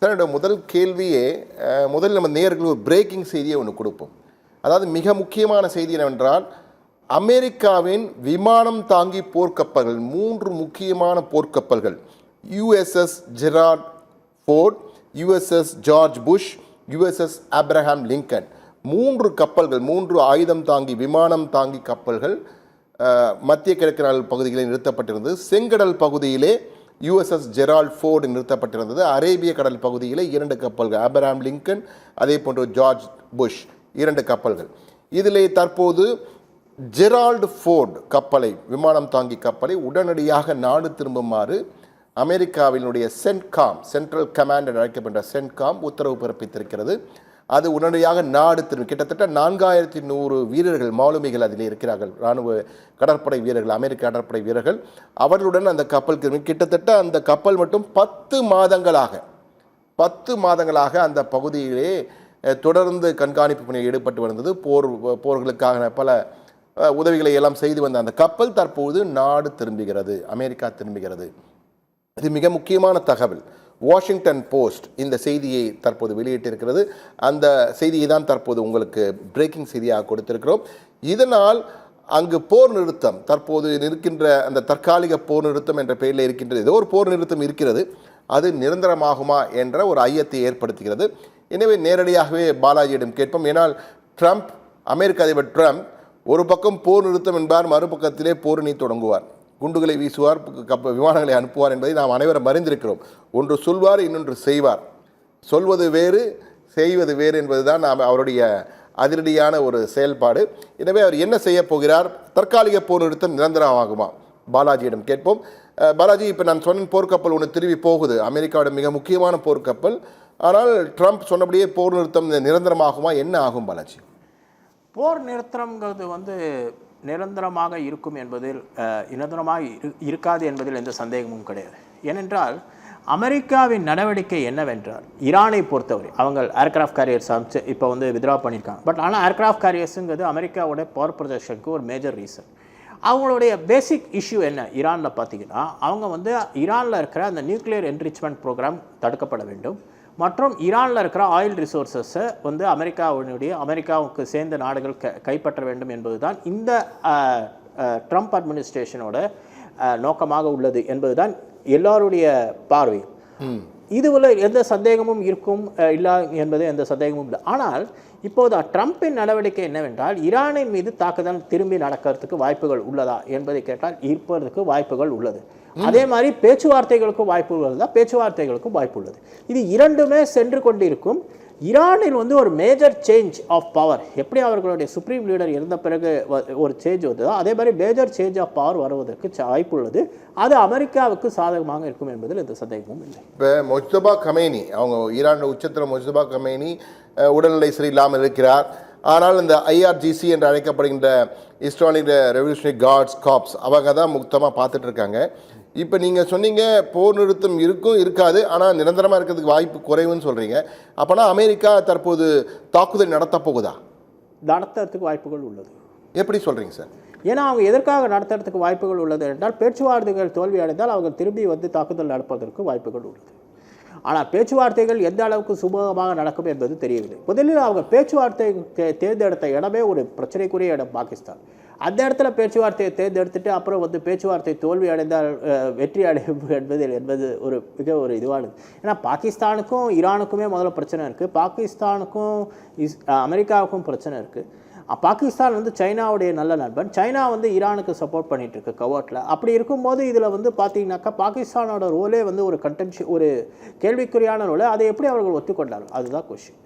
தன்னோட முதல் கேள்வியே முதல் நம்ம நேயர்களுக்கு ஒரு பிரேக்கிங் செய்தியை ஒன்று கொடுப்போம். அதாவது மிக முக்கியமான செய்தி என்னவென்றால், அமெரிக்காவின் விமானம் தாங்கி போர்க்கப்பல்கள் 3 முக்கியமான போர்க்கப்பல்கள் USS Gerald Ford, USS George Bush, USS Abraham Lincoln 3 கப்பல்கள், 3 ஆயுதம் தாங்கி விமானம் தாங்கி கப்பல்கள் மத்திய கிழக்கு கடல் பகுதிகளில் நிறுத்தப்பட்டிருந்தது. செங்கடல் பகுதியிலே USS ஜெரால்ட் ஃபோர்டு நிறுத்தப்பட்டிருந்தது. அரேபிய கடல் பகுதியில் 2 கப்பல்கள், ஆப்ரஹாம் லிங்கன் அதே போன்று ஜார்ஜ் புஷ் 2 கப்பல்கள். இதிலே தற்போது ஜெரால்ட் ஃபோர்டு கப்பலை, விமானம் தாங்கி கப்பலை உடனடியாக நாடு திரும்புமாறு அமெரிக்காவினுடைய சென்ட்காம், சென்ட்ரல் கமாண்ட் என்று அழைக்கப்பட்ட சென்ட்காம் உத்தரவு பிறப்பித்திருக்கிறது. அது உடனடியாக நாடு திரும்பி கிட்டத்தட்ட 4100 வீரர்கள், மாலுமிகள் அதில் இருக்கிறார்கள், இராணுவ கடற்படை வீரர்கள், அமெரிக்க கடற்படை வீரர்கள். அவர்களுடன் அந்த கப்பல் திரும்பி கிட்டத்தட்ட அந்த கப்பல் மட்டும் 10 மாதங்களாக அந்த பகுதியிலே தொடர்ந்து கண்காணிப்பு பணியில் ஈடுபட்டு வந்தது. போர்களுக்கான பல உதவிகளை எல்லாம் செய்து வந்த அந்த கப்பல் தற்போது நாடு திரும்புகிறது, அமெரிக்கா திரும்புகிறது. இது மிக முக்கியமான தகவல். வாஷிங்டன் போஸ்ட் இந்த செய்தியை தற்போது வெளியிட்டிருக்கிறது. அந்த செய்தியை தான் தற்போது உங்களுக்கு பிரேக்கிங் செய்தியாக கொடுத்திருக்கிறோம். இதனால் அங்கு போர் நிறுத்தம், தற்போது இருக்கின்ற அந்த தற்காலிக போர் நிறுத்தம் என்ற பெயரில் இருக்கின்றது, ஏதோ ஒரு போர் நிறுத்தம் இருக்கிறது, அது நிரந்தரமாகுமா என்ற ஒரு ஐயத்தை ஏற்படுத்துகிறது. எனவே நேரடியாகவே பாலாஜியிடம் கேட்போம். ஏனால் ட்ரம்ப், அமெரிக்க அதிபர் ட்ரம்ப் ஒரு பக்கம் போர் நிறுத்தம் என்பார், மறுபக்கத்திலே போரினை தொடங்குவார், குண்டுகளை வீசுவார், விமானங்களை அனுப்புவார் என்பதை நாம் அனைவரும் அறிந்திருக்கிறோம். ஒன்று சொல்வார், இன்னொன்று செய்வார். சொல்வது வேறு, செய்வது வேறு என்பதுதான் அவருடைய அதிரடியான ஒரு செயல்பாடு. எனவே அவர் என்ன செய்ய போகிறார்? தற்காலிக போர் நிறுத்தம் நிரந்தரமாகுமா? பாலாஜியிடம் கேட்போம். பாலாஜி, இப்போ நான் சொன்ன போர்க்கப்பல் ஒன்று திரும்பி போகுது, அமெரிக்காவோட மிக முக்கியமான போர்க்கப்பல். ஆனால் ட்ரம்ப் சொன்னபடியே போர் நிறுத்தம் நிரந்தரமாகுமா? என்ன ஆகும் பாலாஜி? போர் நிறுத்தம்ங்கிறது நிரந்தரமாக இருக்கும் என்பதில், நிரந்தரமாக இருக்காது என்பதில் எந்த சந்தேகமும் கிடையாது. ஏனென்றால் அமெரிக்காவின் நடவடிக்கை என்னவென்றால், ஈரானை பொறுத்தவரை அவங்க ஏர்கிராஃப்ட் கேரியர்ஸ் அமைச்சு இப்போ வித்ரா பண்ணியிருக்காங்க. பட் ஆனால் ஏர்கிராஃப்ட் கேரியர்ஸுங்கிறது அமெரிக்காவோட பவர் ப்ரொஜெக்ஷனுக்கு ஒரு மேஜர் ரீசன். அவங்களுடைய பேசிக் இஷ்யூ என்ன இரானில் பார்த்தீங்கன்னா, அவங்க ஈரானில் இருக்கிற அந்த நியூக்ளியர் என்ரிச்மெண்ட் ப்ரோக்ராம் தடுக்கப்பட வேண்டும் மற்றும் ஈரானில் இருக்கிற ஆயில் ரிசோர்ஸஸை அமெரிக்காவுக்கு சேர்ந்த நாடுகள் கைப்பற்ற வேண்டும் என்பது தான் இந்த ட்ரம்ப் அட்மினிஸ்ட்ரேஷனோட நோக்கமாக உள்ளது என்பதுதான் எல்லாருடைய பார்வை. இதுவில் எந்த சந்தேகமும் இருக்கும் இல்லை என்பது எந்த சந்தேகமும் இல்லை. ஆனால் இப்போது ட்ரம்பின் நடவடிக்கை என்னவென்றால், ஈரானின் மீது தாக்குதல் திரும்பி நடக்கிறதுக்கு வாய்ப்புகள் உள்ளதா என்பதை கேட்டால் இருப்பதற்கு வாய்ப்புகள் உள்ளது. அதே மாதிரி பேச்சுவார்த்தைகளுக்கும் வாய்ப்பு உள்ளதா? பேச்சுவார்த்தைகளுக்கும் வாய்ப்பு உள்ளது. இது இரண்டுமே சென்று கொண்டிருக்கும். ஈரானில் ஒரு மேஜர் சேஞ்ச் ஆஃப் பவர், எப்படி அவர்களுடைய சுப்ரீம் லீடர் இருந்த பிறகு ஒரு சேஞ்ச் வந்ததோ அதே மாதிரி மேஜர் சேஞ்ச் ஆஃப் பவர் வருவதற்கு வாய்ப்பு உள்ளது. அது அமெரிக்காவுக்கு சாதகமாக இருக்கும் என்பதில் எந்த சந்தேகமும் இல்லை. இப்போ மொஜ்தபா கமேனி, அவங்க ஈரான் உச்சத்தில் மொஜ்தபா கமேனி உடல்நிலை சரியில்லாமல் இருக்கிறார். ஆனால் இந்த IRGC என்று அழைக்கப்படுகின்ற இஸ்லாமிக் ரெவல்யூஷனரி கார்ட்ஸ் காப்ஸ் அவங்க தான் முக்தமாக பார்த்துட்டு இருக்காங்க. இப்போ நீங்கள் சொன்னீங்க போர் நிறுத்தம் இருக்கும், இருக்காது, ஆனால் நிரந்தரமாக இருக்கிறதுக்கு வாய்ப்பு குறைவுன்னு சொல்கிறீங்க. அப்போனா அமெரிக்கா தற்போது தாக்குதல் நடத்தப் போகுதா? நடத்துறதுக்கு வாய்ப்புகள் உள்ளது. எப்படி சொல்கிறீங்க சார்? ஏன்னா அவங்க எதற்காக நடத்துறதுக்கு வாய்ப்புகள் உள்ளது என்றால், பேச்சுவார்த்தைகள் தோல்வி அடைந்தால் அவங்க திரும்பி தாக்குதல் நடப்பதற்கு வாய்ப்புகள் உள்ளது. ஆனால் பேச்சுவார்த்தைகள் எந்த அளவுக்கு சுமூகமாக நடக்கும் என்பது தெரியவில்லை. முதலில் அவங்க பேச்சுவார்த்தை தேர்ந்தெடுத்த இடமே ஒரு பிரச்சனைக்குரிய இடம் பாகிஸ்தான். அந்த இடத்துல பேச்சுவார்த்தையை தேர்ந்தெடுத்துட்டு அப்புறம் பேச்சுவார்த்தை தோல்வி அடைந்தால் வெற்றி அடையும் என்பது மிக ஒரு இதுவானது. ஏன்னா பாகிஸ்தானுக்கும் ஈரானுக்குமே முதல்ல பிரச்சனை இருக்குது, பாகிஸ்தானுக்கும் அமெரிக்காவுக்கும் பிரச்சனை இருக்குது. பாகிஸ்தான் சைனாவுடைய நல்ல நண்பன், சைனா ஈரானுக்கு சப்போர்ட் பண்ணிட்டு இருக்கு கவர்ட்டில். அப்படி இருக்கும்போது இதில் பார்த்தீங்கன்னாக்கா பாகிஸ்தானோட ரோலே ஒரு கேள்விக்குறியான ரோல். அதை எப்படி அவர்கள் ஒத்துக்கொண்டார்கள்? அதுதான் கொஸ்டின்.